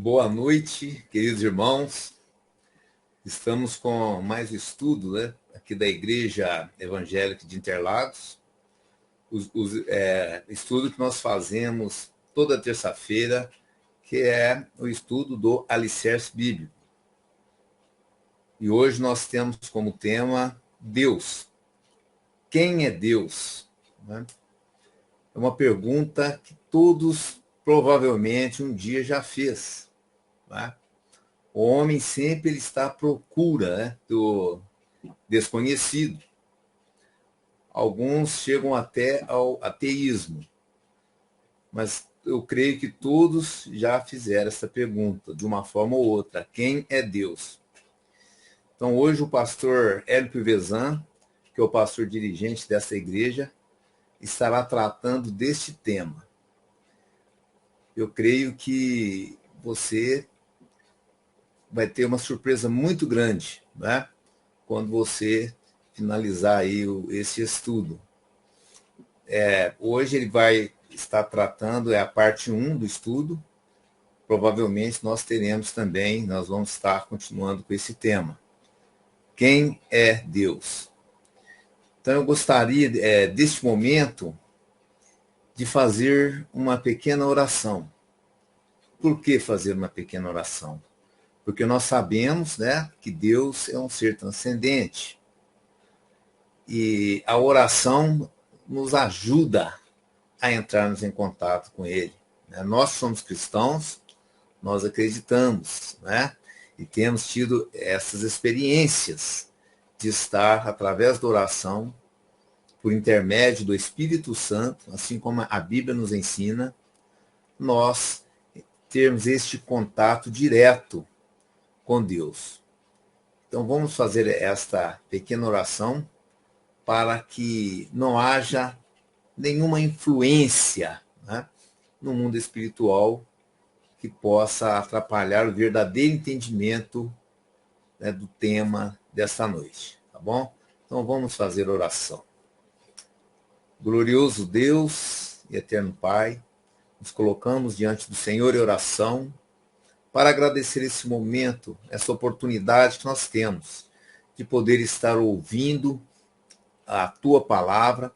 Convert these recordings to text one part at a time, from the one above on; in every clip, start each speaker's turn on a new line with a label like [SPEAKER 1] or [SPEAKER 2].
[SPEAKER 1] Boa noite, queridos irmãos. Estamos com mais estudo, né, aqui da Igreja Evangélica de Interlagos. Estudo que nós fazemos toda terça-feira, que é o estudo do Alicerce Bíblico. E hoje nós temos como tema Deus. Quem é Deus? É uma pergunta que todos provavelmente um dia já fez. O homem sempre ele está à procura, do desconhecido. Alguns chegam até ao ateísmo. Mas eu creio que todos já fizeram essa pergunta, de uma forma ou outra. Quem é Deus? Então, hoje o pastor Hélio Pivezan, que é o pastor dirigente dessa igreja, estará tratando deste tema. Eu creio que você vai ter uma surpresa muito grande, né? Quando você finalizar aí esse estudo. Hoje ele vai estar tratando, a parte 1 do estudo. Provavelmente nós vamos estar continuando com esse tema. Quem é Deus? Então eu gostaria, deste momento, de fazer uma pequena oração. Por que fazer uma pequena oração? Porque nós sabemos, né, que Deus é um ser transcendente. E a oração nos ajuda a entrarmos em contato com Ele. Nós somos cristãos, nós acreditamos, né? E temos tido essas experiências de estar, através da oração, por intermédio do Espírito Santo, assim como a Bíblia nos ensina, nós termos este contato direto com Deus. Então vamos fazer esta pequena oração para que não haja nenhuma influência, né, no mundo espiritual que possa atrapalhar o verdadeiro entendimento, né, do tema desta noite, tá bom? Então vamos fazer oração. Glorioso Deus e eterno Pai, nos colocamos diante do Senhor em oração para agradecer esse momento, essa oportunidade que nós temos de poder estar ouvindo a Tua palavra,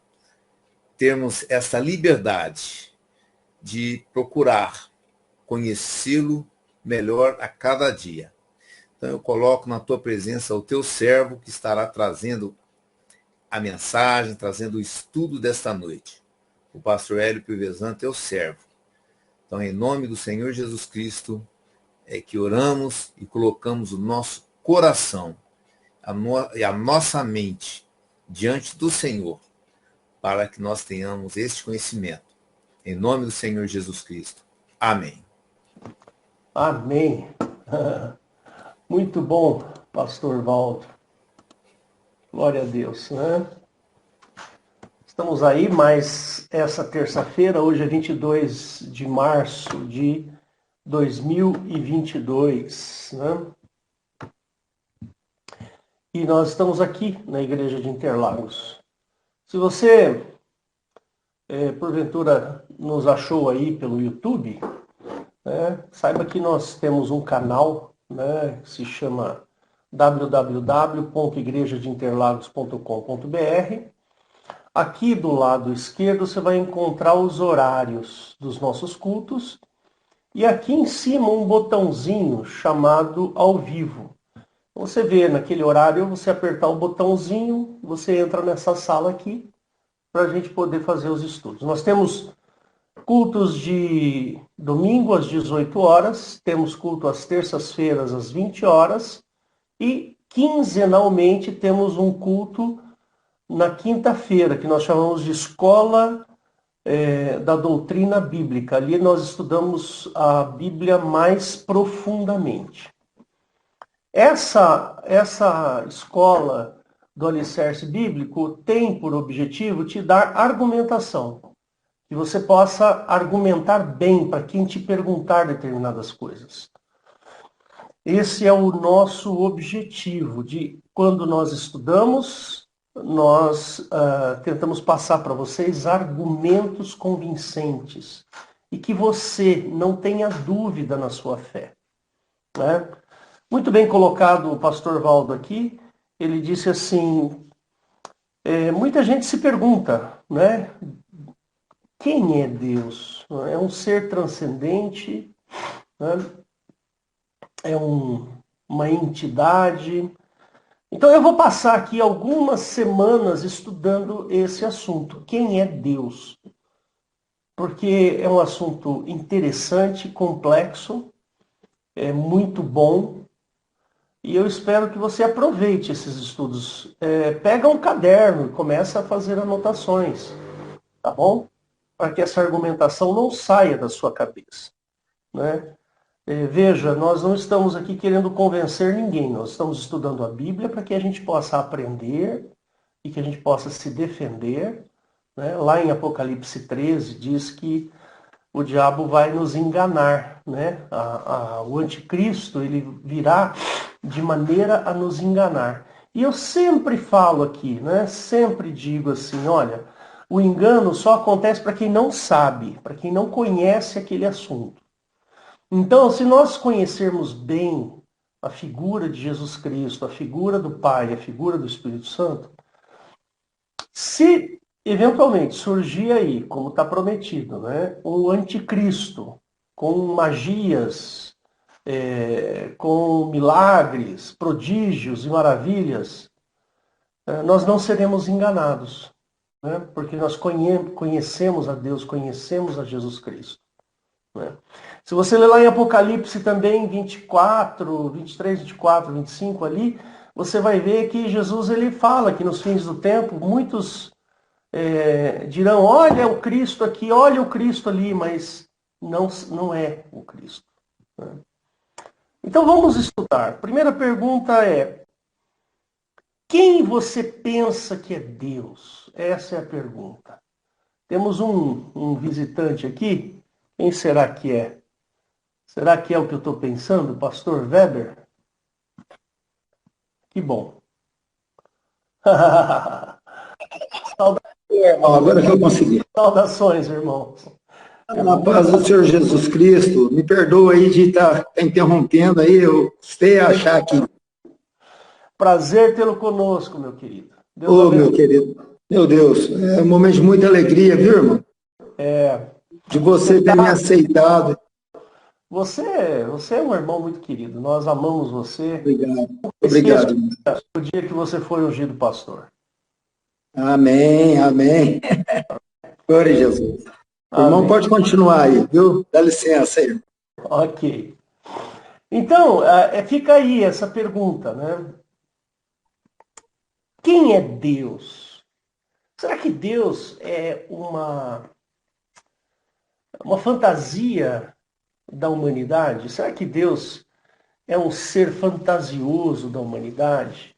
[SPEAKER 1] termos essa liberdade de procurar conhecê-lo melhor a cada dia. Então eu coloco na Tua presença o Teu servo que estará trazendo a mensagem, trazendo o estudo desta noite. O pastor Hélio Pivezan, Teu servo. Então, em nome do Senhor Jesus Cristo, é que oramos e colocamos o nosso coração e a nossa mente diante do Senhor, para que nós tenhamos este conhecimento. Em nome do Senhor Jesus Cristo. Amém.
[SPEAKER 2] Amém. Muito bom, pastor Valdo. Glória a Deus, né? Estamos aí mais essa terça-feira, hoje é 22 de março de 2022, né? E nós estamos aqui na Igreja de Interlagos. Se você, porventura, nos achou aí pelo YouTube, né, saiba que nós temos um canal, né, que se chama www.igrejadeinterlagos.com.br. Aqui do lado esquerdo você vai encontrar os horários dos nossos cultos e aqui em cima um botãozinho chamado ao vivo. Você vê naquele horário, você apertar o botãozinho, você entra nessa sala aqui para a gente poder fazer os estudos. Nós temos cultos de domingo às 18 horas, temos culto às terças-feiras às 20 horas e quinzenalmente temos um culto na quinta-feira, que nós chamamos de Escola da Doutrina Bíblica. Ali nós estudamos a Bíblia mais profundamente. Essa escola do Alicerce Bíblico tem por objetivo te dar argumentação, que você possa argumentar bem para quem te perguntar determinadas coisas. Esse é o nosso objetivo, de quando nós estudamos, nós tentamos passar para vocês argumentos convincentes e que você não tenha dúvida na sua fé. né? Muito bem colocado o pastor Valdo aqui. Ele disse assim, muita gente se pergunta, né? Quem é Deus? É um ser transcendente, né? É uma entidade. Então eu vou passar aqui algumas semanas estudando esse assunto. Quem é Deus? Porque é um assunto interessante, complexo, é muito bom. E eu espero que você aproveite esses estudos. Pega um caderno e começa a fazer anotações, tá bom? Para que essa argumentação não saia da sua cabeça, né? Veja, nós não estamos aqui querendo convencer ninguém, nós estamos estudando a Bíblia para que a gente possa aprender e que a gente possa se defender, né? Lá em Apocalipse 13 diz que o diabo vai nos enganar, né? O anticristo, ele virá de maneira a nos enganar. E eu sempre falo aqui, né? Sempre digo assim, olha, o engano só acontece para quem não sabe, para quem não conhece aquele assunto. Então, se nós conhecermos bem a figura de Jesus Cristo, a figura do Pai, a figura do Espírito Santo, se eventualmente surgir aí, como está prometido, né, um anticristo com magias, com milagres, prodígios e maravilhas, nós não seremos enganados, né, porque nós conhecemos a Deus, conhecemos a Jesus Cristo, né? Se você ler lá em Apocalipse também, 24, 23, 24, 25 ali, você vai ver que Jesus ele fala que nos fins do tempo, muitos dirão, olha o Cristo aqui, olha o Cristo ali, mas não é o Cristo, né? Então vamos estudar. Primeira pergunta é, quem você pensa que é Deus? Essa é a pergunta. Temos um visitante aqui, quem será que é? Será que é o que eu estou pensando, Pastor Weber? Que bom.
[SPEAKER 3] Irmão, agora que eu consegui.
[SPEAKER 2] Saudações, irmãos.
[SPEAKER 3] Na paz do Senhor Jesus Cristo, me perdoa aí de estar interrompendo aí, eu custei a achar que...
[SPEAKER 2] Prazer tê-lo conosco, meu querido. Deus
[SPEAKER 3] Ô,
[SPEAKER 2] abençoe.
[SPEAKER 3] meu querido, meu Deus, é um momento de muita alegria, viu, irmão? De você ter me aceitado.
[SPEAKER 2] Você é um irmão muito querido. Nós amamos você.
[SPEAKER 3] Obrigado,
[SPEAKER 2] Esqueça
[SPEAKER 3] obrigado, irmão.
[SPEAKER 2] o dia que você foi ungido pastor.
[SPEAKER 3] Amém, amém. Glória a Jesus. Irmão,
[SPEAKER 2] Amém.
[SPEAKER 3] pode continuar aí, viu? Dá licença aí, irmão.
[SPEAKER 2] Ok. Então, fica aí essa pergunta, né? Quem é Deus? Será que Deus é uma fantasia da humanidade? Será que Deus é um ser fantasioso da humanidade?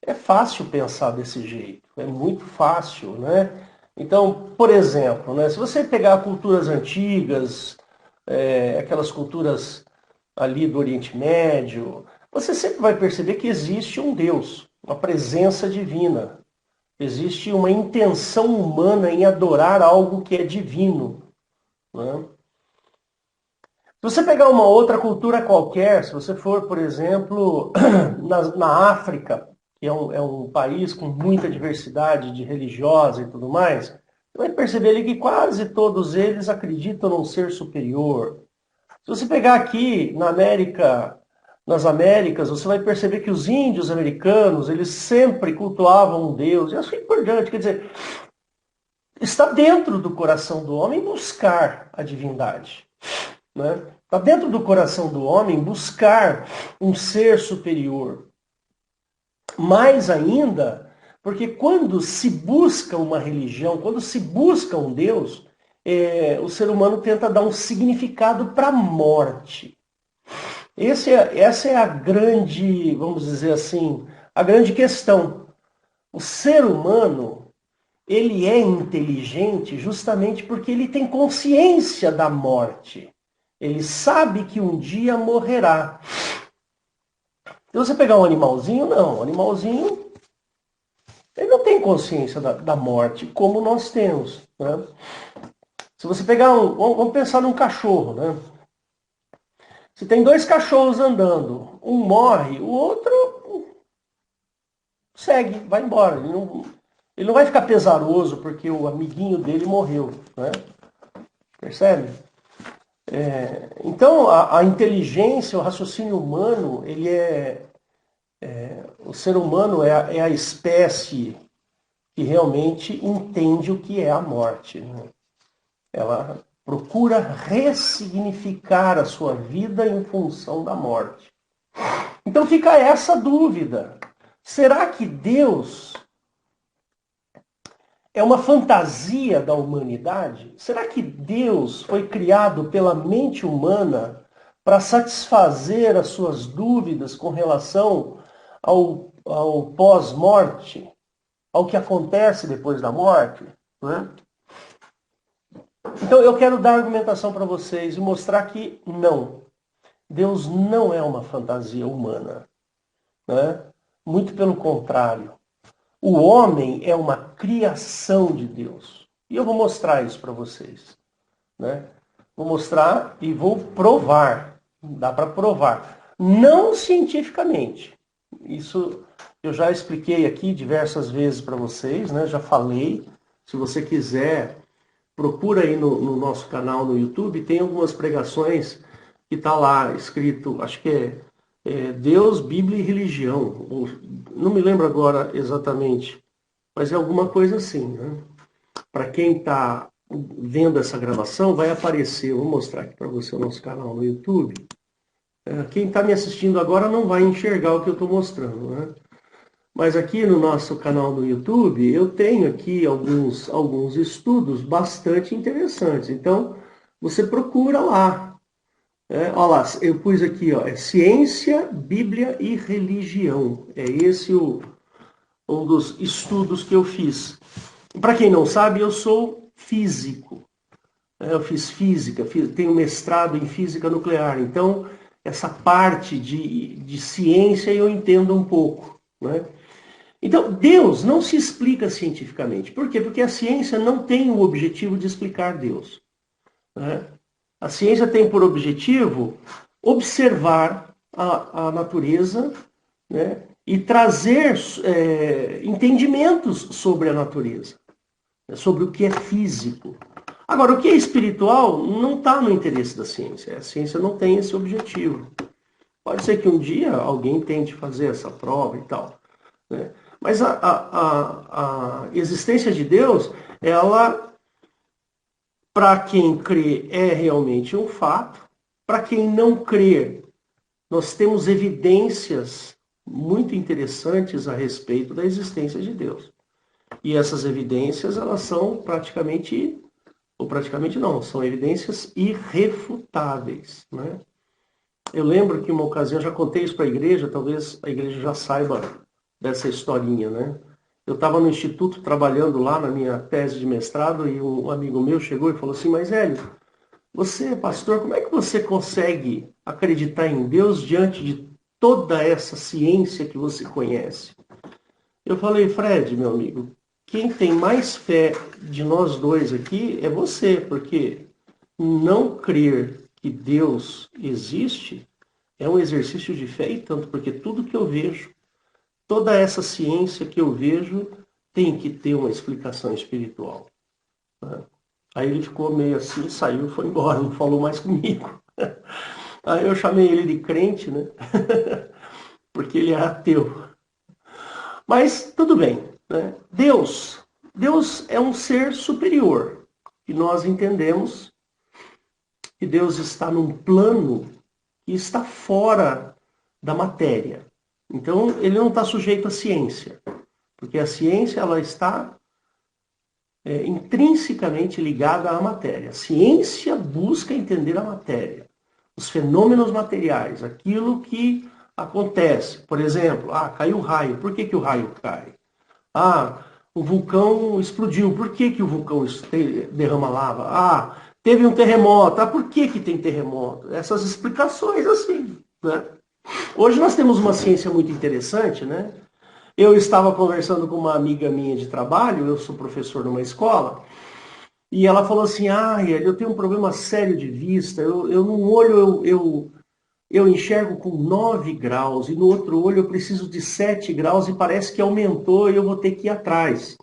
[SPEAKER 2] É fácil pensar desse jeito, é muito fácil, né? Então, por exemplo, né, se você pegar culturas antigas, aquelas culturas ali do Oriente Médio, você sempre vai perceber que existe um Deus, uma presença divina. Existe uma intenção humana em adorar algo que é divino, né? Se você pegar uma outra cultura qualquer, se você for, por exemplo, na África, que é um país com muita diversidade de religiosa e tudo mais, você vai perceber ali que quase todos eles acreditam num ser superior. Se você pegar aqui nas Américas, você vai perceber que os índios americanos, eles sempre cultuavam um Deus, e assim por diante. Quer dizer, está dentro do coração do homem buscar a divindade, né? Está dentro do coração do homem buscar um ser superior. Mais ainda, porque quando se busca uma religião, quando se busca um Deus, o ser humano tenta dar um significado para a morte. Essa é a grande, vamos dizer assim, a grande questão. O ser humano, ele é inteligente justamente porque ele tem consciência da morte. Ele sabe que um dia morrerá. Se você pegar um animalzinho, não. O animalzinho, ele não tem consciência da morte, como nós temos, né? Se você pegar vamos pensar num cachorro, né? Se tem dois cachorros andando, um morre, o outro segue, vai embora. Ele não vai ficar pesaroso porque o amiguinho dele morreu, né? Percebe? Então, a inteligência, o raciocínio humano, o ser humano é a espécie que realmente entende o que é a morte, né? Ela procura ressignificar a sua vida em função da morte. Então fica essa dúvida. Será que Deus é uma fantasia da humanidade? Será que Deus foi criado pela mente humana para satisfazer as suas dúvidas com relação ao pós-morte, ao que acontece depois da morte? Né? Então eu quero dar argumentação para vocês e mostrar que não. Deus não é uma fantasia humana. Né? Muito pelo contrário. O homem é uma criação de Deus. E eu vou mostrar isso para vocês. Né? Vou mostrar e vou provar. Dá para provar. Não cientificamente. Isso eu já expliquei aqui diversas vezes para vocês. Né? Já falei. Se você quiser, procura aí no nosso canal no YouTube. Tem algumas pregações que está lá escrito, acho que é Deus, Bíblia e Religião. Não me lembro agora exatamente, mas é alguma coisa assim. Né? Para quem está vendo essa gravação, vai aparecer, eu vou mostrar aqui para você o nosso canal no YouTube. Quem está me assistindo agora não vai enxergar o que eu estou mostrando. Né? Mas aqui no nosso canal no YouTube, eu tenho aqui alguns estudos bastante interessantes. Então, você procura lá. Olha lá, eu pus aqui, ó, Ciência, Bíblia e Religião. É esse um dos estudos que eu fiz. Para quem não sabe, eu sou físico. Eu fiz física, tenho mestrado em física nuclear. Então, essa parte de ciência eu entendo um pouco. Né? Então, Deus não se explica cientificamente. Por quê? Porque a ciência não tem o objetivo de explicar Deus. Né? A ciência tem por objetivo observar a natureza, né, e trazer entendimentos sobre a natureza, sobre o que é físico. Agora, o que é espiritual não está no interesse da ciência. A ciência não tem esse objetivo. Pode ser que um dia alguém tente fazer essa prova e tal. Né? Mas a existência de Deus, ela, para quem crê, é realmente um fato. Para quem não crê, nós temos evidências muito interessantes a respeito da existência de Deus. E essas evidências, elas são praticamente não, são evidências irrefutáveis. Né? Eu lembro que uma ocasião, já contei isso para a igreja, talvez a igreja já saiba dessa historinha, né? Eu estava no instituto trabalhando lá na minha tese de mestrado e um amigo meu chegou e falou assim, mas Hélio, você, pastor, como é que você consegue acreditar em Deus diante de toda essa ciência que você conhece? Eu falei, Fred, meu amigo, quem tem mais fé de nós dois aqui é você, porque não crer que Deus existe é um exercício de fé e tanto, porque tudo que eu vejo, toda essa ciência que eu vejo tem que ter uma explicação espiritual. Aí ele ficou meio assim, saiu, foi embora, não falou mais comigo. Aí eu chamei ele de crente, né? Porque ele era ateu. Mas tudo bem. Né? Deus é um ser superior. E nós entendemos que Deus está num plano que está fora da matéria. Então, ele não está sujeito à ciência. Porque a ciência, ela está intrinsecamente ligada à matéria. A ciência busca entender a matéria, os fenômenos materiais, aquilo que acontece. Por exemplo, caiu um raio. Por que o raio cai? O vulcão explodiu. Por que o vulcão derrama lava? Teve um terremoto. Por que tem terremoto? Essas explicações assim. Né? Hoje nós temos uma ciência muito interessante, né? Eu estava conversando com uma amiga minha de trabalho, eu sou professor numa escola, e ela falou assim, eu tenho um problema sério de vista, eu num olho eu enxergo com 9 graus e no outro olho eu preciso de 7 graus e parece que aumentou e eu vou ter que ir atrás.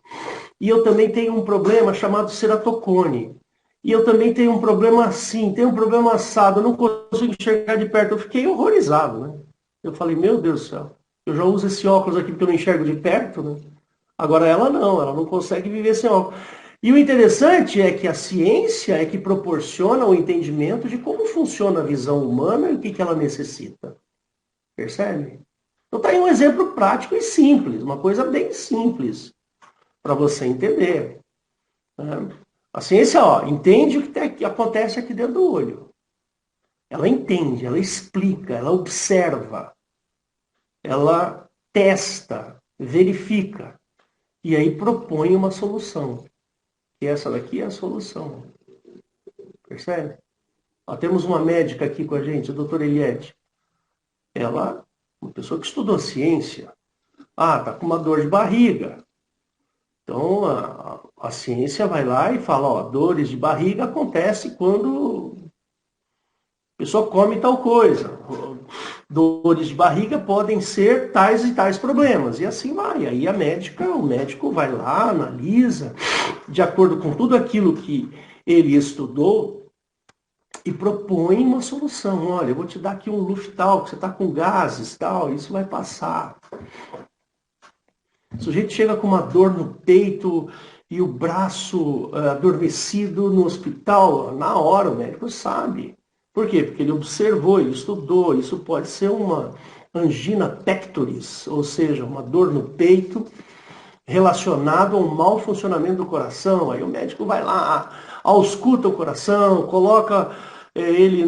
[SPEAKER 2] E eu também tenho um problema chamado ceratocone. E eu também tenho um problema assim, tenho um problema assado, eu não consigo enxergar de perto. Eu fiquei horrorizado, né? Eu falei, meu Deus do céu, eu já uso esse óculos aqui porque eu não enxergo de perto, né? Agora ela não consegue viver sem óculos. E o interessante é que a ciência é que proporciona o entendimento de como funciona a visão humana e o que ela necessita. Percebe? Então tá aí um exemplo prático e simples, uma coisa bem simples para você entender. A ciência, entende o que acontece aqui dentro do olho. Ela entende, ela explica, ela observa, ela testa, verifica e aí propõe uma solução. E essa daqui é a solução. Percebe? Temos uma médica aqui com a gente, a doutora Eliette. Ela, uma pessoa que estudou ciência. Tá com uma dor de barriga. Então, a ciência vai lá e fala, dores de barriga acontecem quando a pessoa come tal coisa. Dores de barriga podem ser tais e tais problemas. E assim vai. Aí o médico vai lá, analisa, de acordo com tudo aquilo que ele estudou, e propõe uma solução. Olha, eu vou te dar aqui um Luftal, que você está com gases, tal, isso vai passar. O sujeito chega com uma dor no peito e o braço adormecido no hospital, na hora o médico sabe. Por quê? Porque ele observou, ele estudou. Isso pode ser uma angina pectoris, ou seja, uma dor no peito relacionada ao mau funcionamento do coração. Aí o médico vai lá, ausculta o coração, coloca ele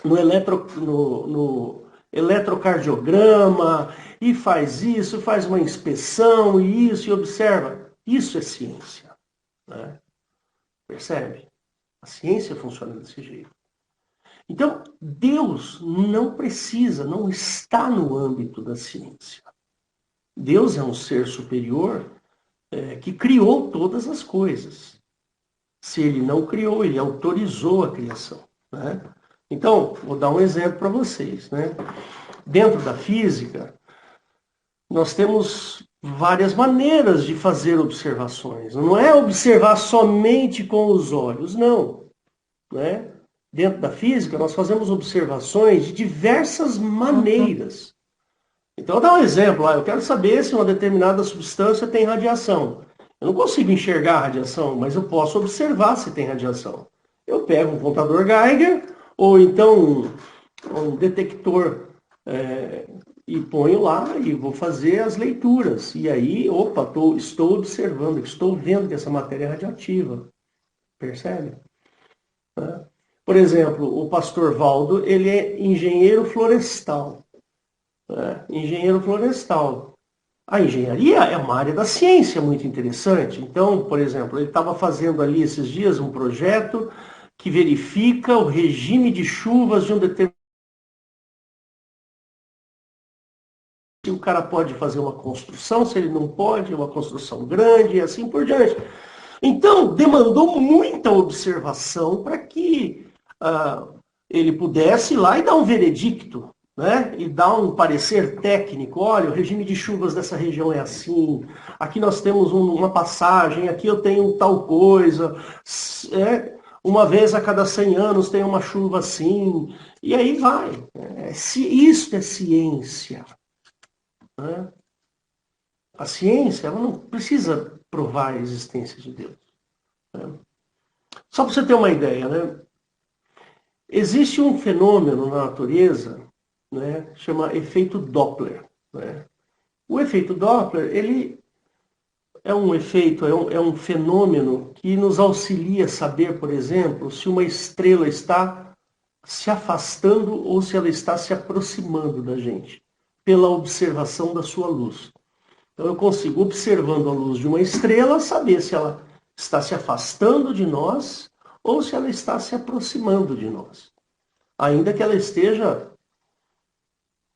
[SPEAKER 2] no eletrocardiograma e faz isso, faz uma inspeção e observa. Isso é ciência. Né? Percebe? A ciência funciona desse jeito. Então, Deus não está no âmbito da ciência. Deus é um ser superior que criou todas as coisas. Se ele não criou, ele autorizou a criação. Né? Então, vou dar um exemplo para vocês. Né? Dentro da física, nós temos várias maneiras de fazer observações. Não é observar somente com os olhos, não. Né? Dentro da física, nós fazemos observações de diversas maneiras. Então, eu vou dar um exemplo. Eu quero saber se uma determinada substância tem radiação. Eu não consigo enxergar a radiação, mas eu posso observar se tem radiação. Eu pego um contador Geiger, ou então um detector e ponho lá e vou fazer as leituras. E aí, estou observando, estou vendo que essa matéria é radioativa. Percebe? Por exemplo, o pastor Valdo, ele é engenheiro florestal. Engenheiro florestal. A engenharia é uma área da ciência muito interessante. Então, por exemplo, ele estava fazendo ali esses dias um projeto que verifica o regime de chuvas de um determinado. Se o cara pode fazer uma construção, se ele não pode, uma construção grande e assim por diante. Então, demandou muita observação para que ele pudesse ir lá e dar um veredicto. Né? E dar um parecer técnico, olha, o regime de chuvas dessa região é assim, aqui nós temos uma passagem, aqui eu tenho tal coisa, uma vez a cada 100 anos tem uma chuva assim, e aí vai. Isso é ciência. Né? A ciência ela não precisa provar a existência de Deus. Né? Só para você ter uma ideia, né? Existe um fenômeno na natureza, né, chama efeito Doppler. Né? O efeito Doppler, ele é um fenômeno que nos auxilia a saber, por exemplo, se uma estrela está se afastando ou se ela está se aproximando da gente, pela observação da sua luz. Então eu consigo, observando a luz de uma estrela, saber se ela está se afastando de nós ou se ela está se aproximando de nós. Ainda que ela esteja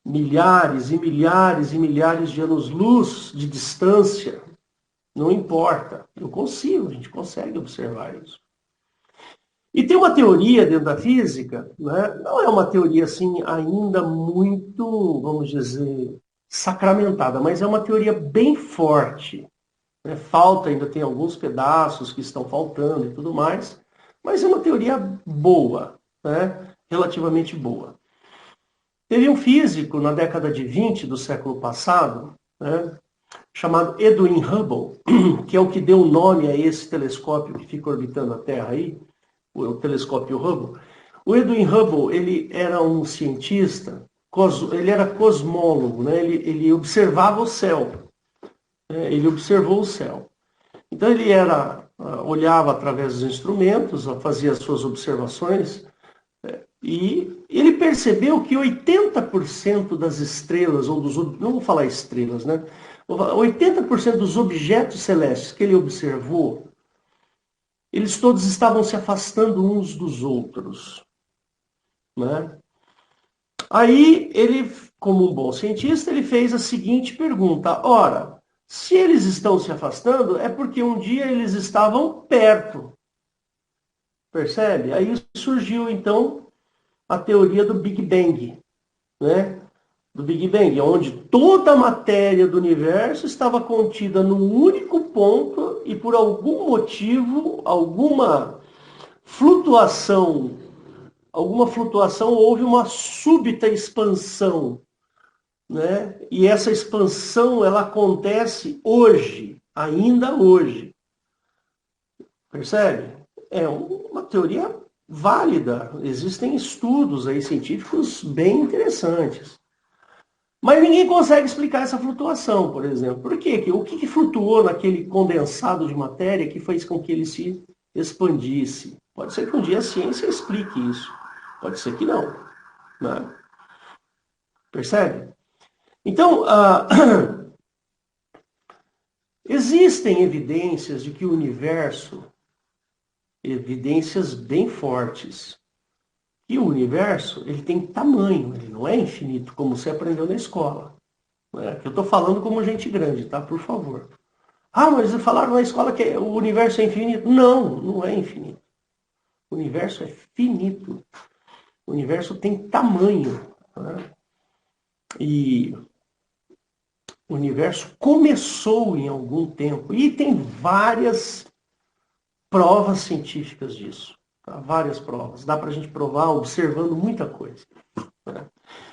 [SPEAKER 2] milhares e milhares e milhares de anos-luz de distância, não importa. A gente consegue observar isso. E tem uma teoria dentro da física, né? Não é uma teoria assim ainda muito, vamos dizer, sacramentada, mas é uma teoria bem forte, né? Falta, ainda tem alguns pedaços que estão faltando e tudo mais, mas é uma teoria boa, né? Relativamente boa. Teve um físico na década de 20 do século passado, né? Chamado Edwin Hubble, que é o que deu o nome a esse telescópio que fica orbitando a Terra aí, o telescópio Hubble. O Edwin Hubble, ele era um cientista, ele era cosmólogo, né? Ele observava o céu, né? Ele observou o céu. Então ele olhava através dos instrumentos, fazia as suas observações, e ele percebeu que 80% das estrelas, não vou falar estrelas, né? 80% dos objetos celestes que ele observou, eles todos estavam se afastando uns dos outros, né? Aí ele, como um bom cientista, ele fez a seguinte pergunta: ora, se eles estão se afastando, é porque um dia eles estavam perto. Percebe? Aí surgiu então a teoria do Big Bang, né? Do Big Bang, onde toda a matéria do universo estava contida num único ponto e por algum motivo, alguma flutuação, houve uma súbita expansão, né? E essa expansão, ela acontece hoje, ainda hoje. Percebe? É uma teoria válida. Existem estudos aí científicos bem interessantes. Mas ninguém consegue explicar essa flutuação, por exemplo. Por quê? O que flutuou naquele condensado de matéria que fez com que ele se expandisse? Pode ser que um dia a ciência explique isso. Pode ser que não, né? Percebe? Então, existem evidências de que o universo, evidências bem fortes, que o universo ele tem tamanho, ele não é infinito, como você aprendeu na escola. Né? Eu estou falando como gente grande, tá? Por favor. Ah, mas falaram na escola que o universo é infinito. Não, não é infinito. O universo é finito. O universo tem tamanho. Né? E o universo começou em algum tempo. E tem várias provas científicas disso. Tá? Várias provas. Dá para a gente provar observando muita coisa. Né?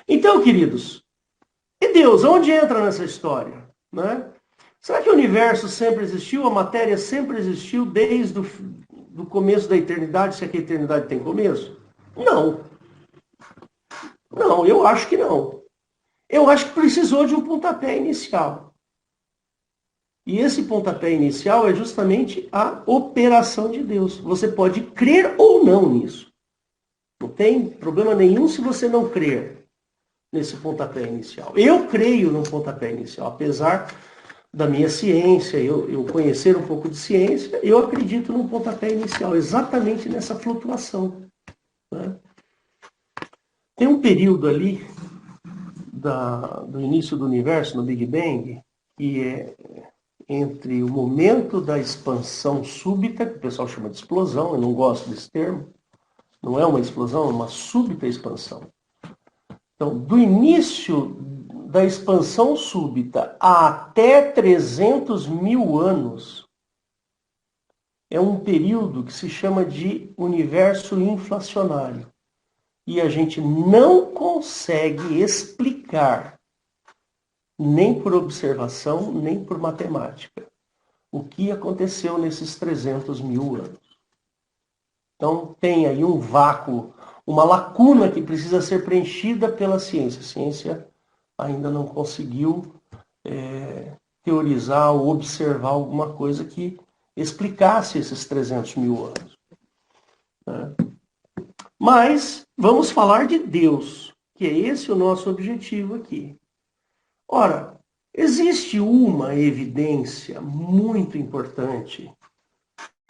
[SPEAKER 2] Então, queridos, e Deus, onde entra nessa história? Né? Será que o universo sempre existiu? A matéria sempre existiu desde o começo da eternidade, se é que a eternidade tem começo? Não. Não, eu acho que não. Eu acho que precisou de um pontapé inicial. E esse pontapé inicial é justamente a operação de Deus. Você pode crer ou não nisso. Não tem problema nenhum se você não crer nesse pontapé inicial. Eu creio no pontapé inicial, apesar da minha ciência, eu conhecer um pouco de ciência, eu acredito no pontapé inicial, exatamente nessa flutuação. Né? Tem um período ali do início do universo, no Big Bang, que é entre o momento da expansão súbita, que o pessoal chama de explosão, eu não gosto desse termo, não é uma explosão, é uma súbita expansão. Então, do início da expansão súbita até 300 mil anos, é um período que se chama de universo inflacionário. E a gente não consegue explicar, nem por observação, nem por matemática, o que aconteceu nesses 300 mil anos. Então, tem aí um vácuo, uma lacuna que precisa ser preenchida pela ciência. A ciência ainda não conseguiu teorizar ou observar alguma coisa que explicasse esses 300 mil anos. Né? Mas vamos falar de Deus, que é esse o nosso objetivo aqui. Ora, existe uma evidência muito importante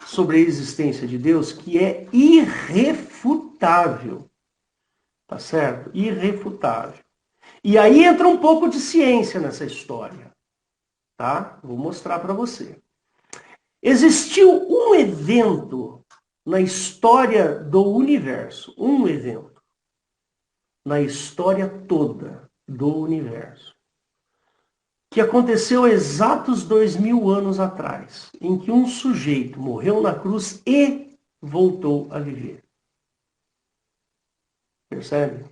[SPEAKER 2] sobre a existência de Deus que é irrefutável. Tá certo? Irrefutável. E aí entra um pouco de ciência nessa história. Tá? Vou mostrar para você. Existiu um evento na história do universo, um evento, na história toda do universo, que aconteceu exatos 2000 anos atrás, em que um sujeito morreu na cruz e voltou a viver. Percebe?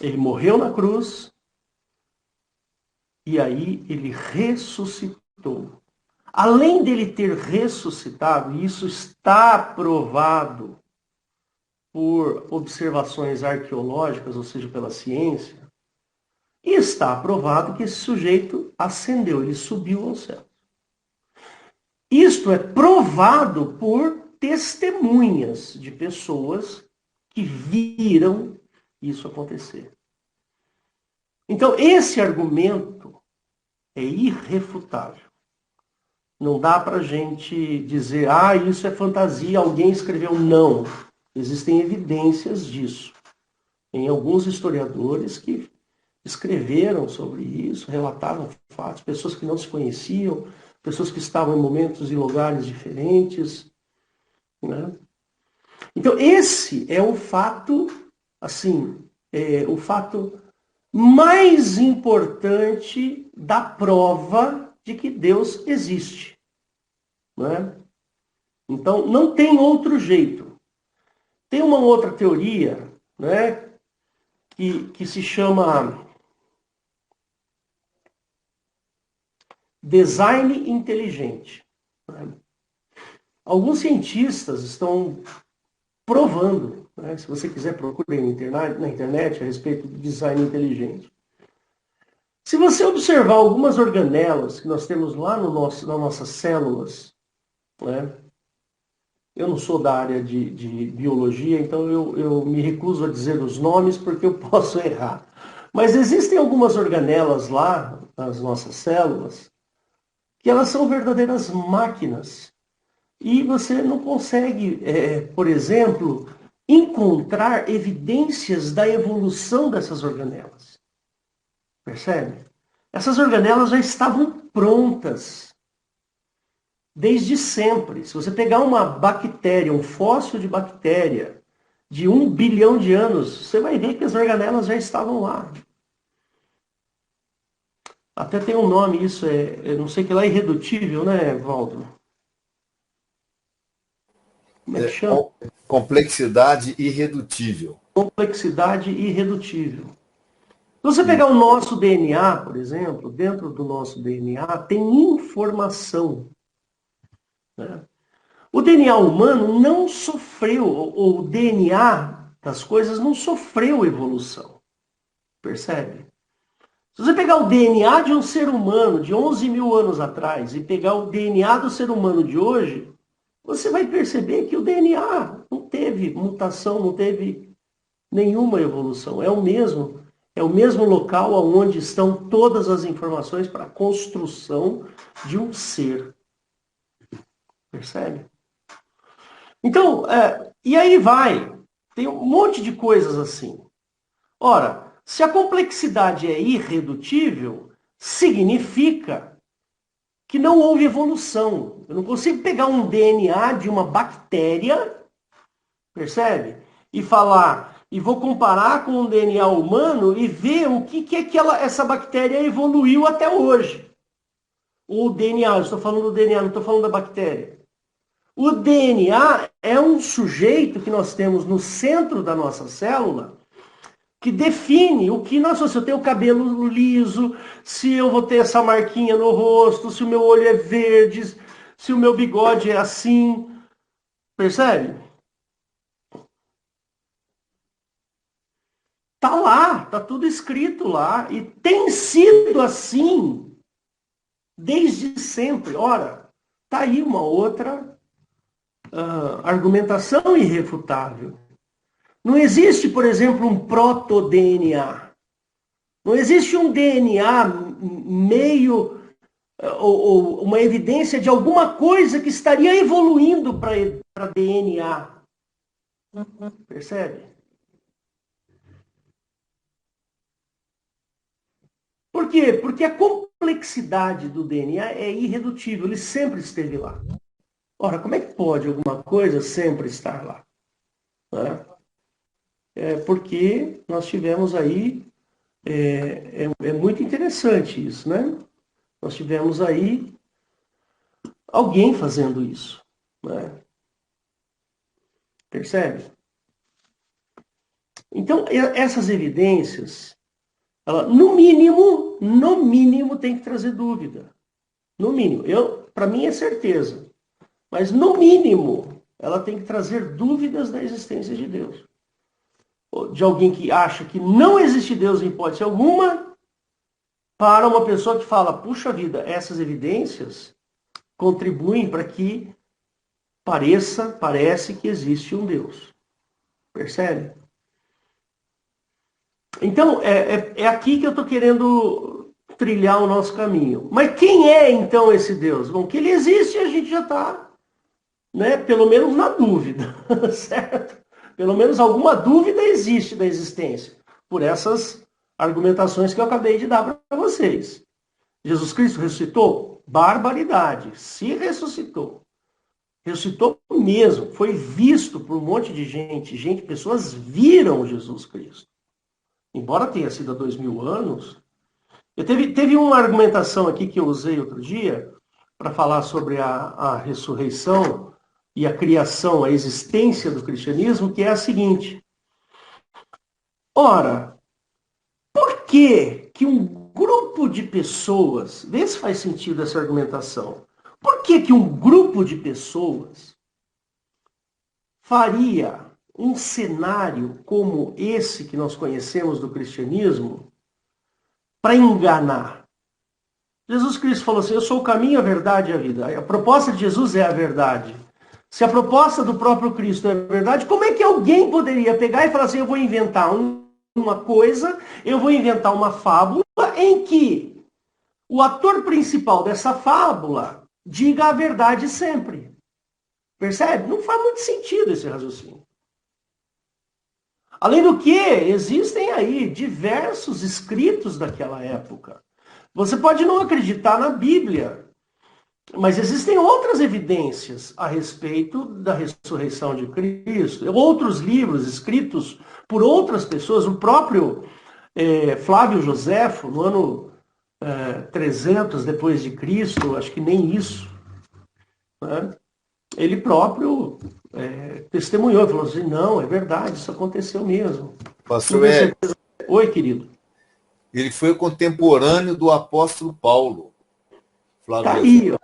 [SPEAKER 2] Ele morreu na cruz e aí ele ressuscitou. Além dele ter ressuscitado, e isso está provado por observações arqueológicas, ou seja, pela ciência, e está provado que esse sujeito ascendeu, ele subiu ao céu. Isto é provado por testemunhas de pessoas que viram isso acontecer. Então, esse argumento é irrefutável. Não dá para a gente dizer, isso é fantasia, alguém escreveu. Não. Existem evidências disso. Tem alguns historiadores que escreveram sobre isso, relataram fatos, pessoas que não se conheciam, pessoas que estavam em momentos e lugares diferentes, né? Então, esse é o fato, o fato mais importante da prova de que Deus existe, né? Então, não tem outro jeito. Tem uma outra teoria, né, que se chama design inteligente. Alguns cientistas estão provando, né, se você quiser procure na internet a respeito do design inteligente. Se você observar algumas organelas que nós temos lá nas nossas células, né, eu não sou da área de biologia, então eu me recuso a dizer os nomes porque eu posso errar. Mas existem algumas organelas lá nas nossas células que elas são verdadeiras máquinas. E você não consegue, por exemplo, encontrar evidências da evolução dessas organelas. Percebe? Essas organelas já estavam prontas desde sempre. Se você pegar uma bactéria, um fóssil de bactéria de 1 bilhão de anos, você vai ver que as organelas já estavam lá. Até tem um nome isso, eu não sei que lá, irredutível, né, Valdo? Como é que chama?
[SPEAKER 1] Complexidade irredutível.
[SPEAKER 2] Complexidade irredutível. Se você pegar o nosso DNA, por exemplo, dentro do nosso DNA tem informação, né? O DNA humano não sofreu, ou o DNA das coisas não sofreu evolução. Percebe? Se você pegar o DNA de um ser humano de 11 mil anos atrás e pegar o DNA do ser humano de hoje, você vai perceber que o DNA não teve mutação, não teve nenhuma evolução. É o mesmo local onde estão todas as informações para a construção de um ser. Percebe? Então, e aí vai. Tem um monte de coisas assim. Ora, se a complexidade é irredutível, significa que não houve evolução. Eu não consigo pegar um DNA de uma bactéria, percebe? E falar, e vou comparar com o DNA humano e ver o que essa bactéria evoluiu até hoje. O DNA, eu estou falando do DNA, não estou falando da bactéria. O DNA é um sujeito que nós temos no centro da nossa célula que define o que nós somos. Se eu tenho o cabelo liso, se eu vou ter essa marquinha no rosto, se o meu olho é verde, se o meu bigode é assim. Percebe? Tá lá, tá tudo escrito lá. E tem sido assim desde sempre. Ora, tá aí uma outra argumentação irrefutável. Não existe, por exemplo, um proto-DNA. Não existe um DNA meio, ou uma evidência de alguma coisa que estaria evoluindo para DNA. Percebe? Por quê? Porque a complexidade do DNA é irredutível, ele sempre esteve lá. Ora, como é que pode alguma coisa sempre estar lá? Né? Porque nós tivemos aí, é muito interessante isso, né? Nós tivemos aí alguém fazendo isso, né? Percebe? Então, essas evidências, ela, no mínimo, tem que trazer dúvida. No mínimo. Para mim é certeza. Mas, no mínimo, ela tem que trazer dúvidas da existência de Deus. De alguém que acha que não existe Deus em hipótese alguma, para uma pessoa que fala, puxa vida, essas evidências contribuem para que parece que existe um Deus. Percebe? Então, é aqui que eu estou querendo trilhar o nosso caminho. Mas quem é, então, esse Deus? Bom, que ele existe, a gente já está, né, pelo menos na dúvida, certo? Pelo menos alguma dúvida existe da existência, por essas argumentações que eu acabei de dar para vocês. Jesus Cristo ressuscitou? Barbaridade. Se ressuscitou. Ressuscitou mesmo. Foi visto por um monte de gente. Pessoas viram Jesus Cristo. Embora tenha sido há 2000 anos. Teve uma argumentação aqui que eu usei outro dia para falar sobre a ressurreição e a criação, a existência do cristianismo, que é a seguinte. Ora, por que um grupo de pessoas, vê se faz sentido essa argumentação, por que um grupo de pessoas faria um cenário como esse que nós conhecemos do cristianismo para enganar? Jesus Cristo falou assim, eu sou o caminho, a verdade e a vida. A proposta de Jesus é a verdade. Se a proposta do próprio Cristo é a verdade, como é que alguém poderia pegar e falar assim, eu vou inventar uma coisa, eu vou inventar uma fábula em que o ator principal dessa fábula diga a verdade sempre. Percebe? Não faz muito sentido esse raciocínio. Além do que, existem aí diversos escritos daquela época. Você pode não acreditar na Bíblia, mas existem outras evidências a respeito da ressurreição de Cristo. Outros livros escritos por outras pessoas. O próprio Flávio Joséfo, no ano 300 depois de Cristo, acho que nem isso, né? Ele próprio testemunhou, falou assim, não, é verdade, isso aconteceu mesmo.
[SPEAKER 1] Pastor Hélio,
[SPEAKER 2] oi, querido.
[SPEAKER 1] Ele foi contemporâneo do apóstolo Paulo. Flávio
[SPEAKER 2] Tá aí, ó.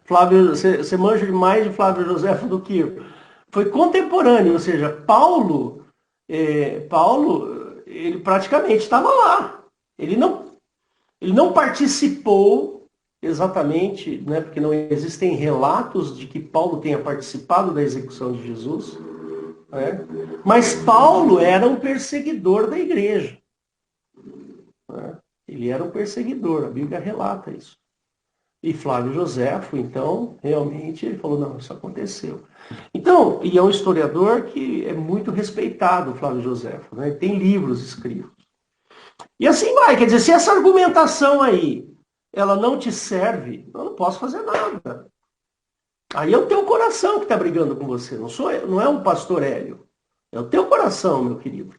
[SPEAKER 2] Flávio, você manja mais de Flávio Joséfo do que eu. Foi contemporâneo, ou seja, Paulo, ele praticamente estava lá. Ele não participou exatamente, né, porque não existem relatos de que Paulo tenha participado da execução de Jesus, né, mas Paulo era um perseguidor da igreja. Né, ele era um perseguidor, a Bíblia relata isso. E Flávio Joséfo, então, realmente, ele falou, não, isso aconteceu. Então, e é um historiador que é muito respeitado, Flávio Joséfo, né? Tem livros escritos. E assim vai, quer dizer, se essa argumentação aí, ela não te serve, eu não posso fazer nada. Aí é o teu coração que está brigando com você, não é um pastor Hélio. É o teu coração, meu querido.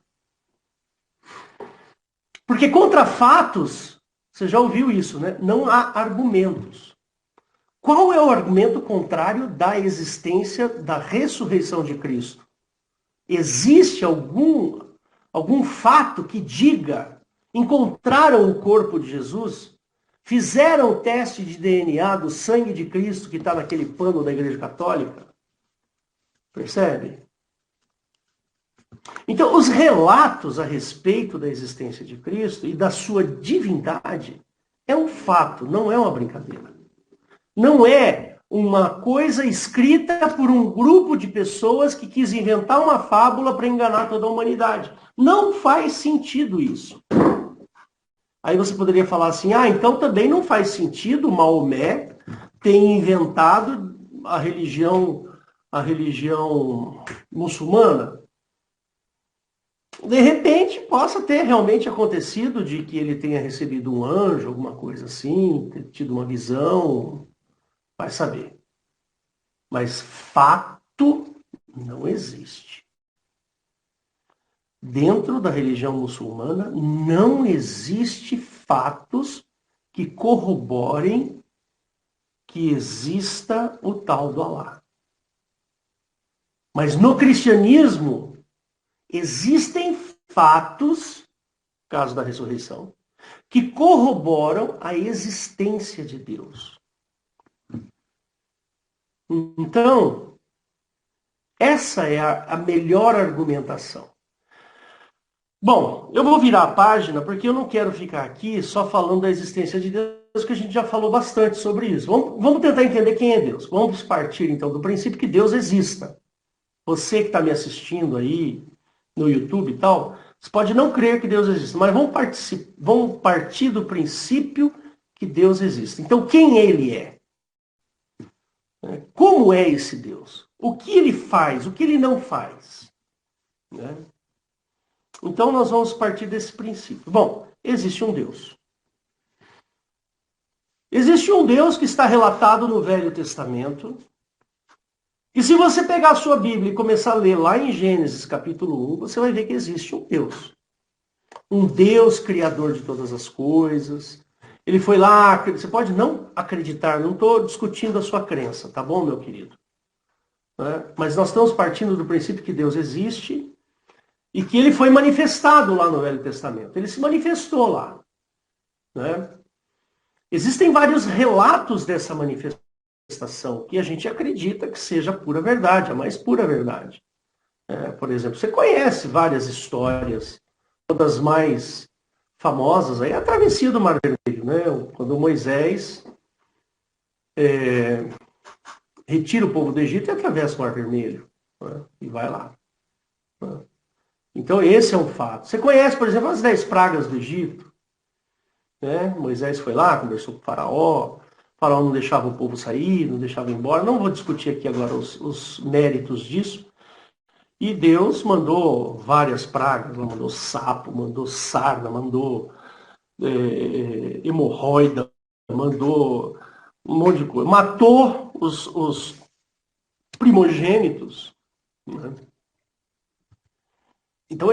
[SPEAKER 2] Porque contra fatos, você já ouviu isso, né? Não há argumentos. Qual é o argumento contrário da existência da ressurreição de Cristo? Existe algum fato que diga, encontraram o corpo de Jesus, fizeram o teste de DNA do sangue de Cristo que está naquele pano da Igreja Católica? Percebe? Então, os relatos a respeito da existência de Cristo e da sua divindade é um fato, não é uma brincadeira. Não é uma coisa escrita por um grupo de pessoas que quis inventar uma fábula para enganar toda a humanidade. Não faz sentido isso. Aí você poderia falar assim, então também não faz sentido Maomé ter inventado a religião muçulmana. De repente, possa ter realmente acontecido de que ele tenha recebido um anjo, alguma coisa assim, ter tido uma visão, vai saber. Mas fato não existe. Dentro da religião muçulmana não existe fatos que corroborem que exista o tal do Alá. Mas no cristianismo existem fatos, caso da ressurreição, que corroboram a existência de Deus. Então, essa é a melhor argumentação. Bom, eu vou virar a página porque eu não quero ficar aqui só falando da existência de Deus, que a gente já falou bastante sobre isso. Vamos tentar entender quem é Deus. Vamos partir então do princípio que Deus exista. Você que está me assistindo aí no YouTube e tal, você pode não crer que Deus existe, mas vamos partir do princípio que Deus existe. Então, quem ele é? Como é esse Deus? O que ele faz? O que ele não faz? Né? Então, nós vamos partir desse princípio. Bom, existe um Deus. Existe um Deus que está relatado no Velho Testamento. E se você pegar a sua Bíblia e começar a ler lá em Gênesis capítulo 1, você vai ver que existe um Deus. Um Deus criador de todas as coisas. Ele foi lá, você pode não acreditar, não estou discutindo a sua crença, tá bom, meu querido? Mas nós estamos partindo do princípio que Deus existe e que ele foi manifestado lá no Velho Testamento. Ele se manifestou lá. Né? Existem vários relatos dessa manifestação que a gente acredita que seja pura verdade, a mais pura verdade. Por exemplo, você conhece várias histórias, uma das mais famosas aí é a travessia do Mar Vermelho, né? Quando Moisés retira o povo do Egito e atravessa o Mar Vermelho, né? E vai lá. Né? Então esse é um fato. Você conhece, por exemplo, as 10 pragas do Egito? Né? Moisés foi lá, conversou com o faraó não deixava o povo sair, não deixava ir embora. Não vou discutir aqui agora os méritos disso. E Deus mandou várias pragas, mandou sapo, mandou sarna, mandou hemorroida, mandou um monte de coisa. Matou os primogênitos. Né? Então,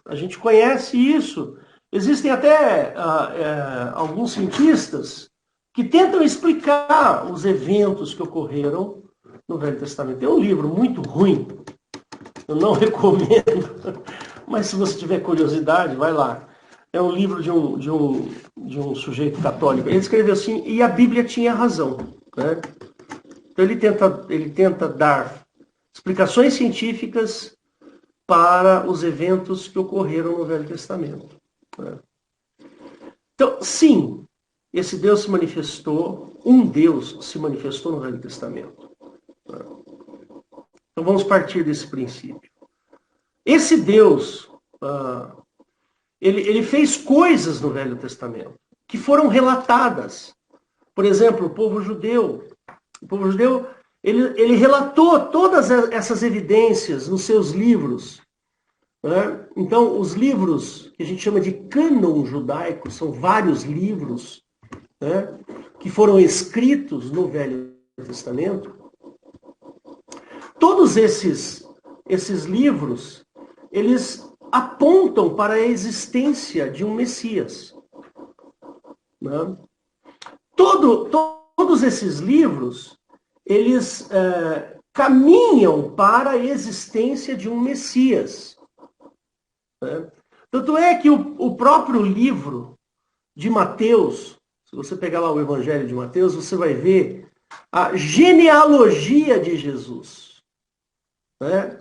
[SPEAKER 2] a gente conhece isso. Existem até alguns cientistas que tentam explicar os eventos que ocorreram no Velho Testamento. Tem um livro muito ruim, eu não recomendo, mas se você tiver curiosidade, vai lá. É um livro de um sujeito católico. Ele escreveu assim, e a Bíblia tinha razão. Né? Então ele tenta dar explicações científicas para os eventos que ocorreram no Velho Testamento. Né? Então, sim, esse Deus se manifestou, um Deus se manifestou no Velho Testamento. Né? Então vamos partir desse princípio. Esse Deus, ele fez coisas no Velho Testamento que foram relatadas. Por exemplo, o povo judeu. O povo judeu, ele relatou todas essas evidências nos seus livros. Né? Então, os livros que a gente chama de cânon judaico, são vários livros, né, que foram escritos no Velho Testamento. Todos esses livros, eles apontam para a existência de um Messias. Né? Todos esses livros, eles caminham para a existência de um Messias. Né? Tanto é que o próprio livro de Mateus, se você pegar lá o Evangelho de Mateus, você vai ver a genealogia de Jesus. Né?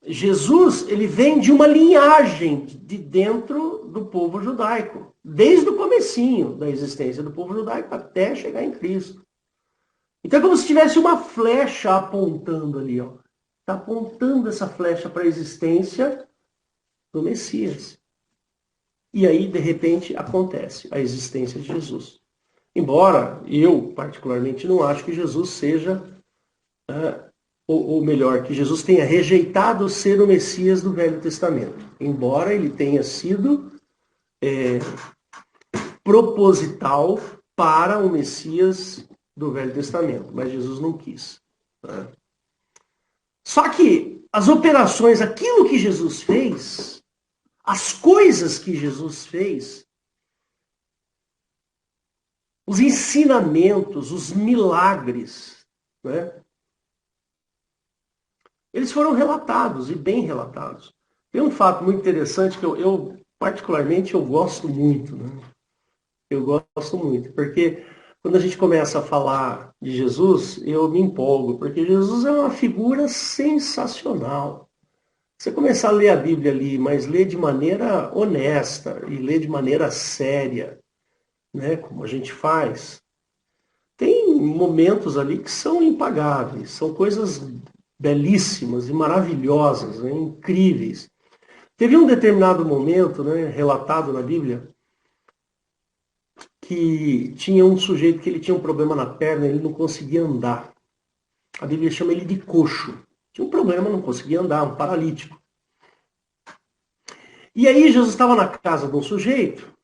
[SPEAKER 2] Jesus, ele vem de uma linhagem de dentro do povo judaico, desde o comecinho da existência do povo judaico até chegar em Cristo. Então é como se tivesse uma flecha apontando ali, ó. Está apontando essa flecha para a existência do Messias. E aí, de repente, acontece a existência de Jesus. Embora eu, particularmente, não acho que Jesus seja, ou melhor, que Jesus tenha rejeitado ser o Messias do Velho Testamento. Embora ele tenha sido proposital para o Messias do Velho Testamento, mas Jesus não quis. Né? Só que as operações, aquilo que Jesus fez, as coisas que Jesus fez, os ensinamentos, os milagres, né? Eles foram relatados, e bem relatados. Tem um fato muito interessante que eu particularmente, eu gosto muito. Né? Eu gosto muito, porque quando a gente começa a falar de Jesus, eu me empolgo, porque Jesus é uma figura sensacional. Você começar a ler a Bíblia ali, mas ler de maneira honesta e ler de maneira séria, né, como a gente faz, tem momentos ali que são impagáveis, são coisas belíssimas e maravilhosas, né, incríveis. Teve um determinado momento, né, relatado na Bíblia, que tinha um sujeito que ele tinha um problema na perna, ele não conseguia andar. A Bíblia chama ele de coxo. Tinha um problema, não conseguia andar, um paralítico. E aí Jesus estava na casa de um sujeito,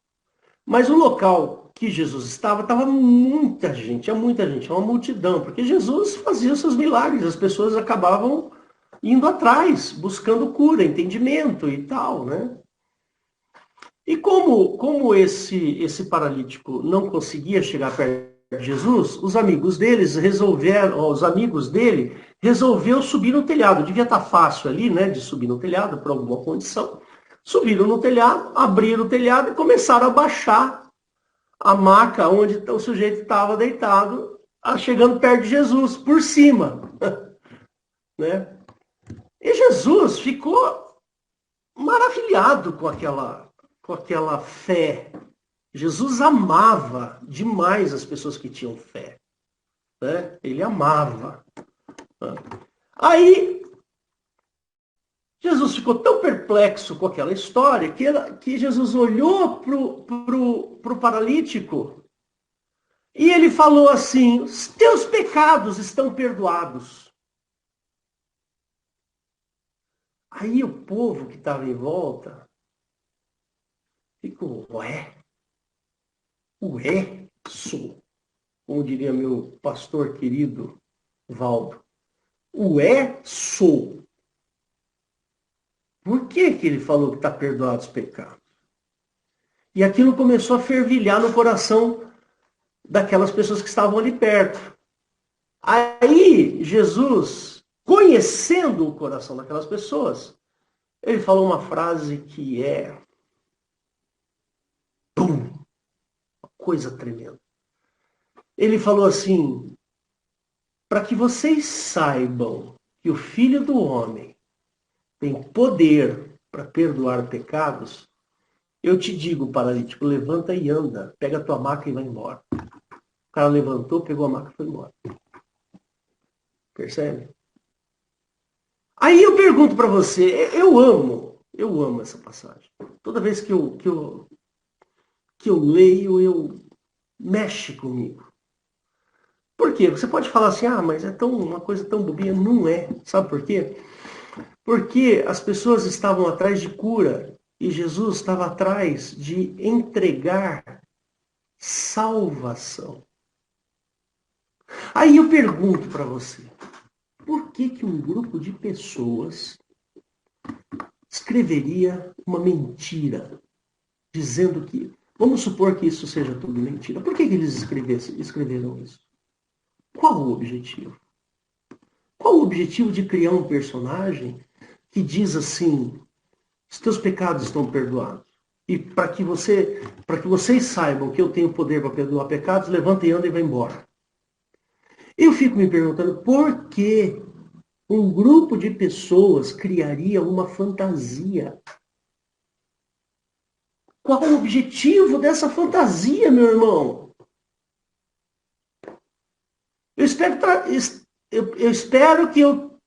[SPEAKER 2] mas o local que Jesus estava muita gente, uma multidão, porque Jesus fazia os seus milagres, as pessoas acabavam indo atrás, buscando cura, entendimento e tal, né? E como esse paralítico não conseguia chegar perto de Jesus, os amigos dele resolveu subir no telhado. Devia estar fácil ali, né, de subir no telhado por alguma condição. Subiram no telhado, abriram o telhado e começaram a baixar a maca onde o sujeito estava deitado, chegando perto de Jesus, por cima. Né? E Jesus ficou maravilhado com aquela fé. Jesus amava demais as pessoas que tinham fé. Né? Ele amava. Aí, Jesus ficou tão perplexo com aquela história que Jesus olhou pro paralítico e ele falou assim: os teus pecados estão perdoados. Aí o povo que estava em volta ficou, ué, sou, como diria meu pastor querido Valdo, ué, sou. Por que ele falou que está perdoado os pecados? E aquilo começou a fervilhar no coração daquelas pessoas que estavam ali perto. Aí Jesus, conhecendo o coração daquelas pessoas, ele falou uma frase que é uma coisa tremenda. Ele falou assim: para que vocês saibam que o Filho do Homem tem poder para perdoar pecados, eu te digo, paralítico, levanta e anda, pega a tua maca e vai embora. O cara levantou, pegou a maca e foi embora. Percebe? Aí eu pergunto para você, eu amo essa passagem. Toda vez que eu leio, mexe comigo. Por quê? Você pode falar assim, mas é uma coisa tão bobinha. Não é. Sabe por quê? Porque as pessoas estavam atrás de cura e Jesus estava atrás de entregar salvação. Aí eu pergunto para você, por que um grupo de pessoas escreveria uma mentira, dizendo que, vamos supor que isso seja tudo mentira, por que eles escreveram isso? Qual o objetivo? Qual o objetivo de criar um personagem que diz assim, os teus pecados estão perdoados? E para que vocês saibam que eu tenho poder para perdoar pecados, levanta e anda e vai embora. Eu fico me perguntando por que um grupo de pessoas criaria uma fantasia. Qual o objetivo dessa fantasia, meu irmão? Eu espero que eu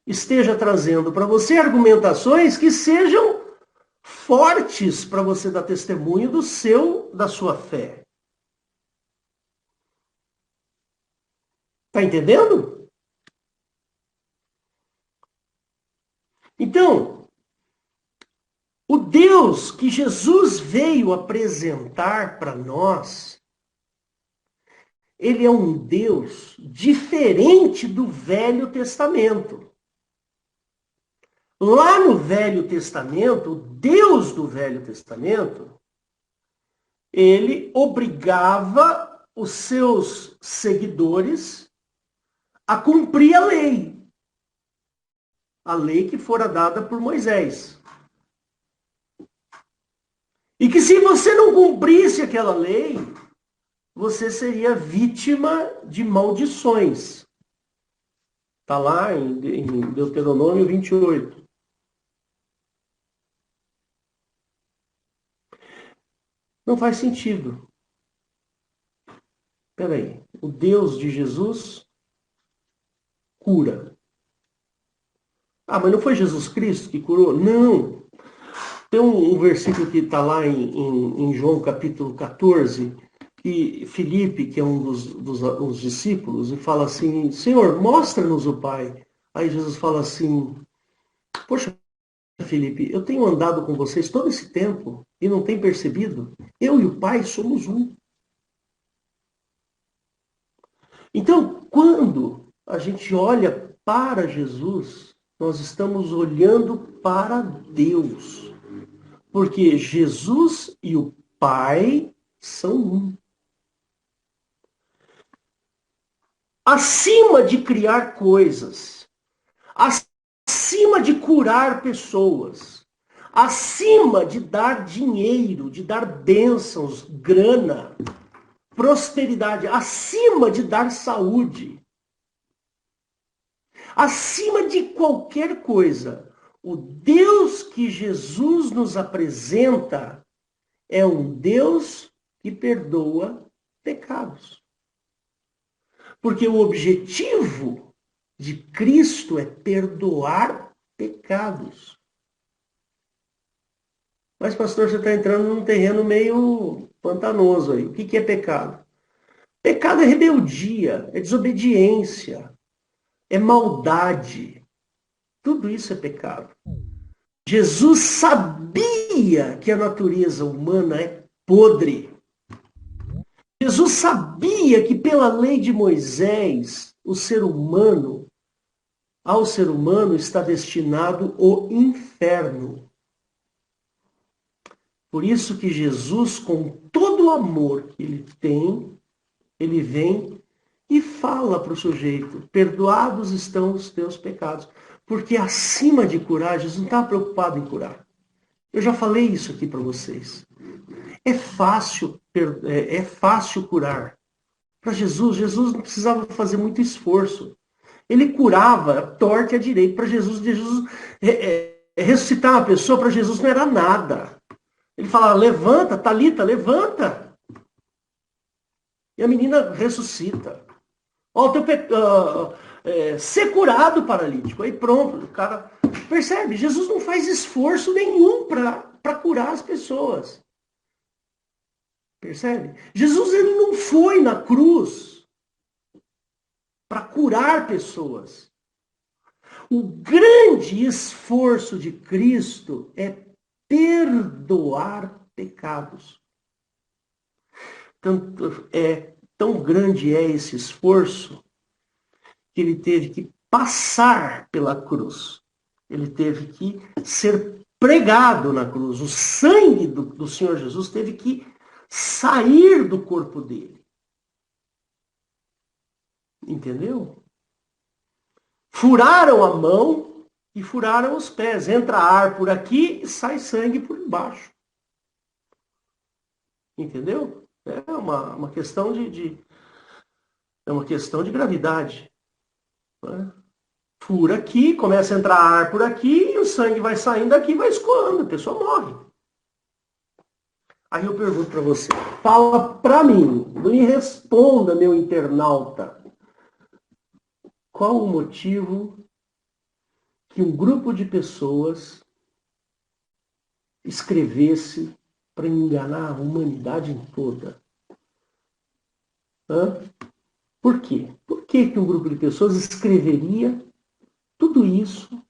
[SPEAKER 2] esteja trazendo para você argumentações que sejam fortes para você dar testemunho da sua fé. Está entendendo? Então, o Deus que Jesus veio apresentar para nós ele é um Deus diferente do Velho Testamento. Lá no Velho Testamento, o Deus do Velho Testamento, ele obrigava os seus seguidores a cumprir a lei. A lei que fora dada por Moisés. E que se você não cumprisse aquela lei, você seria vítima de maldições. Está lá em Deuteronômio 28. Não faz sentido. Espera aí. O Deus de Jesus cura. Ah, mas não foi Jesus Cristo que curou? Não. Tem um versículo que está lá em João capítulo 14, que Filipe, que é um dos discípulos, e fala assim, Senhor, mostra-nos o Pai. Aí Jesus fala assim, poxa, Filipe, eu tenho andado com vocês todo esse tempo e não tem percebido? Eu e o Pai somos um. Então, quando a gente olha para Jesus, nós estamos olhando para Deus. Porque Jesus e o Pai são um. Acima de criar coisas, acima de curar pessoas, acima de dar dinheiro, de dar bênçãos, grana, prosperidade, acima de dar saúde, acima de qualquer coisa, o Deus que Jesus nos apresenta é um Deus que perdoa pecados. Porque o objetivo de Cristo é perdoar pecados. Mas, pastor, você está entrando num terreno meio pantanoso aí. O que é pecado? Pecado é rebeldia, é desobediência, é maldade. Tudo isso é pecado. Jesus sabia que a natureza humana é podre. Jesus sabia que pela lei de Moisés, ao ser humano está destinado o inferno. Por isso que Jesus, com todo o amor que ele tem, ele vem e fala para o sujeito, perdoados estão os teus pecados. Porque acima de curar, Jesus não está preocupado em curar. Eu já falei isso aqui para vocês. É fácil curar. Para Jesus não precisava fazer muito esforço. Ele curava a torta e a direita. Para Jesus ressuscitar uma pessoa, para Jesus não era nada. Ele falava, levanta, Talita, levanta. E a menina ressuscita. Ó, ser curado, paralítico. Aí pronto, o cara... Percebe? Jesus não faz esforço nenhum para curar as pessoas. Percebe? Jesus ele não foi na cruz para curar pessoas. O grande esforço de Cristo é perdoar pecados. Tão grande é esse esforço que ele teve que passar pela cruz. Ele teve que ser pregado na cruz. O sangue do Senhor Jesus teve que sair do corpo dele. Entendeu? Furaram a mão e furaram os pés. Entra ar por aqui e sai sangue por embaixo. Entendeu? É uma questão é uma questão de gravidade. Né? Fura aqui, começa a entrar ar por aqui e o sangue vai saindo daqui e vai escoando. A pessoa morre. Aí eu pergunto para você, fala para mim, me responda, meu internauta, qual o motivo que um grupo de pessoas escrevesse para enganar a humanidade toda? Por quê? Por que um grupo de pessoas escreveria tudo isso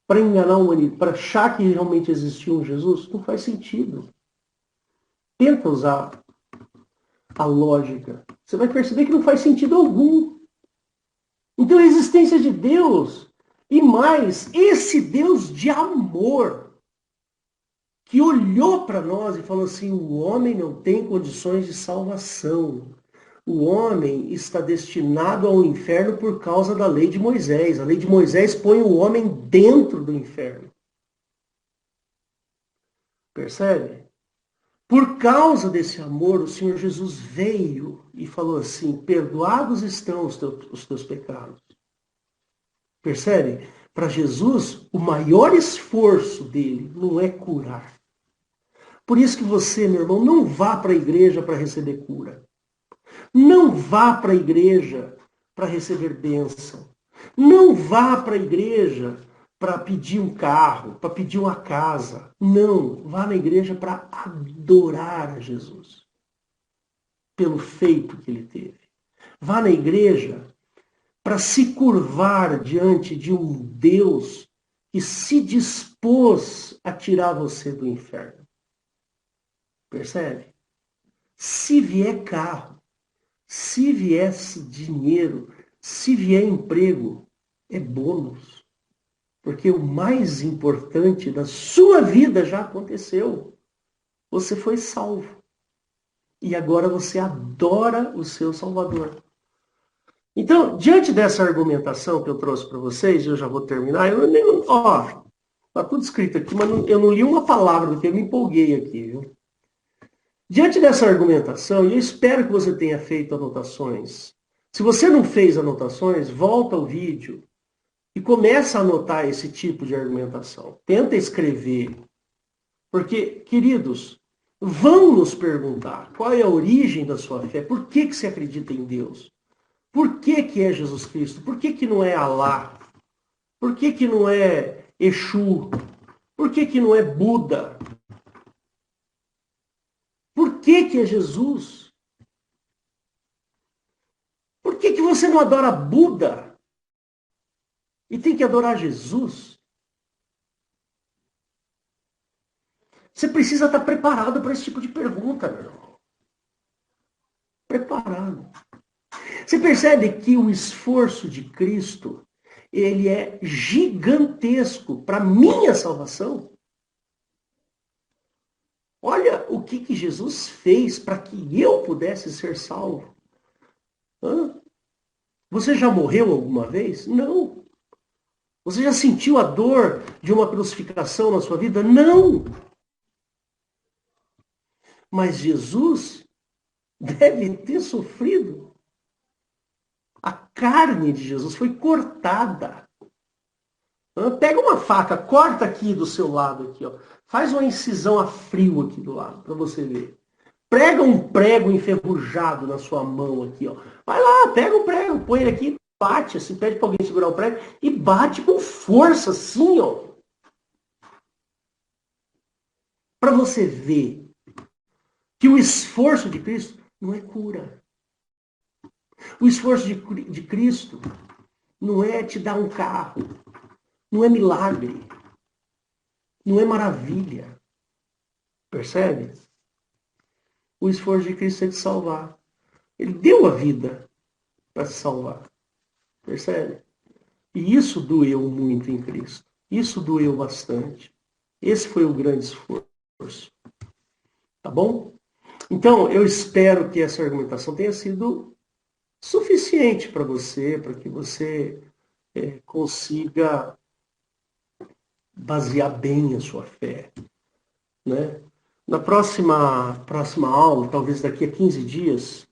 [SPEAKER 2] para enganar a humanidade, para achar que realmente existia um Jesus? Não faz sentido. Tenta usar a lógica, você vai perceber que não faz sentido algum. Então a existência de Deus, e mais, esse Deus de amor, que olhou para nós e falou assim, o homem não tem condições de salvação. O homem está destinado ao inferno por causa da lei de Moisés. A lei de Moisés põe o homem dentro do inferno. Percebe? Por causa desse amor, o Senhor Jesus veio e falou assim, perdoados estão os teus pecados. Percebe? Para Jesus, o maior esforço dele não é curar. Por isso que você, meu irmão, não vá para a igreja para receber cura. Não vá para a igreja para receber bênção. Não vá para a igreja para pedir um carro, para pedir uma casa. Não, vá na igreja para adorar a Jesus. Pelo feito que ele teve. Vá na igreja para se curvar diante de um Deus que se dispôs a tirar você do inferno. Percebe? Se vier carro, se viesse dinheiro, se vier emprego, é bônus. Porque o mais importante da sua vida já aconteceu. Você foi salvo. E agora você adora o seu Salvador. Então, diante dessa argumentação que eu trouxe para vocês, eu já vou terminar. Está tudo escrito aqui, mas eu não li uma palavra do que eu me empolguei aqui, viu? Diante dessa argumentação, e eu espero que você tenha feito anotações. Se você não fez anotações, volta ao vídeo e começa a anotar esse tipo de argumentação. Tenta escrever. Porque, queridos, vão nos perguntar qual é a origem da sua fé. Por que você acredita em Deus? Por que é Jesus Cristo? Por que não é Alá? Por que não é Exu? Por que não é Buda? Por que é Jesus? Por que você não adora Buda? E tem que adorar Jesus? Você precisa estar preparado para esse tipo de pergunta, meu irmão. Preparado. Você percebe que o esforço de Cristo, ele é gigantesco para minha salvação? Olha o que Jesus fez para que eu pudesse ser salvo. Hã? Você já morreu alguma vez? Não. Você já sentiu a dor de uma crucificação na sua vida? Não. Mas Jesus deve ter sofrido. A carne de Jesus foi cortada. Pega uma faca, corta aqui do seu lado, aqui, ó. Faz uma incisão a frio aqui do lado, para você ver. Prega um prego enferrujado na sua mão aqui, ó. Vai lá, pega o prego, põe ele aqui, bate, assim, pede para alguém segurar o prego e bate com força, assim, ó. Para você ver que o esforço de Cristo não é cura. O esforço de Cristo não é te dar um carro. Não é milagre. Não é maravilha. Percebe? O esforço de Cristo é te salvar. Ele deu a vida para te salvar. Percebe? E isso doeu muito em Cristo. Isso doeu bastante. Esse foi o grande esforço. Tá bom? Então, eu espero que essa argumentação tenha sido suficiente para você, para que você consiga basear bem a sua fé. Né? Na próxima aula, talvez daqui a 15 dias,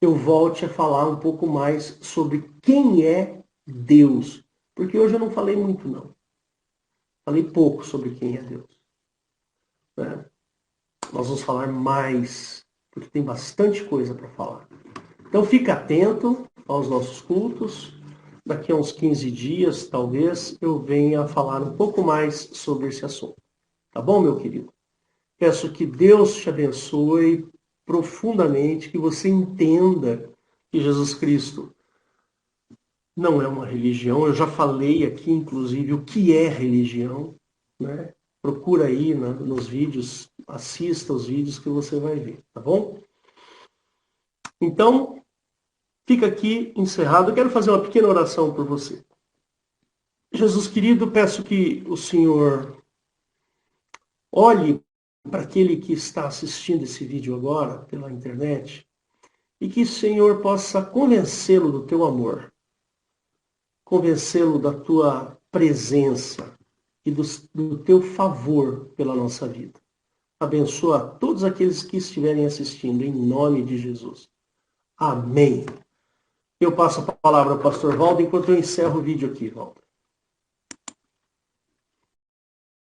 [SPEAKER 2] eu volte a falar um pouco mais sobre quem é Deus. Porque hoje eu não falei muito, não. Falei pouco sobre quem é Deus. Né? Nós vamos falar mais, porque tem bastante coisa para falar. Então fica atento aos nossos cultos. Daqui a uns 15 dias, talvez, eu venha falar um pouco mais sobre esse assunto. Tá bom, meu querido? Peço que Deus te abençoe profundamente, que você entenda que Jesus Cristo não é uma religião. Eu já falei aqui, inclusive, o que é religião. Né? Procura aí nos vídeos, assista os vídeos que você vai ver, tá bom? Então, fica aqui encerrado. Eu quero fazer uma pequena oração por você. Jesus querido, peço que o Senhor olhe para aquele que está assistindo esse vídeo agora pela internet e que o Senhor possa convencê-lo do teu amor, convencê-lo da tua presença e do teu favor pela nossa vida. Abençoa todos aqueles que estiverem assistindo, em nome de Jesus. Amém. Eu passo a palavra ao pastor Valdo enquanto eu encerro o vídeo aqui, Valdo.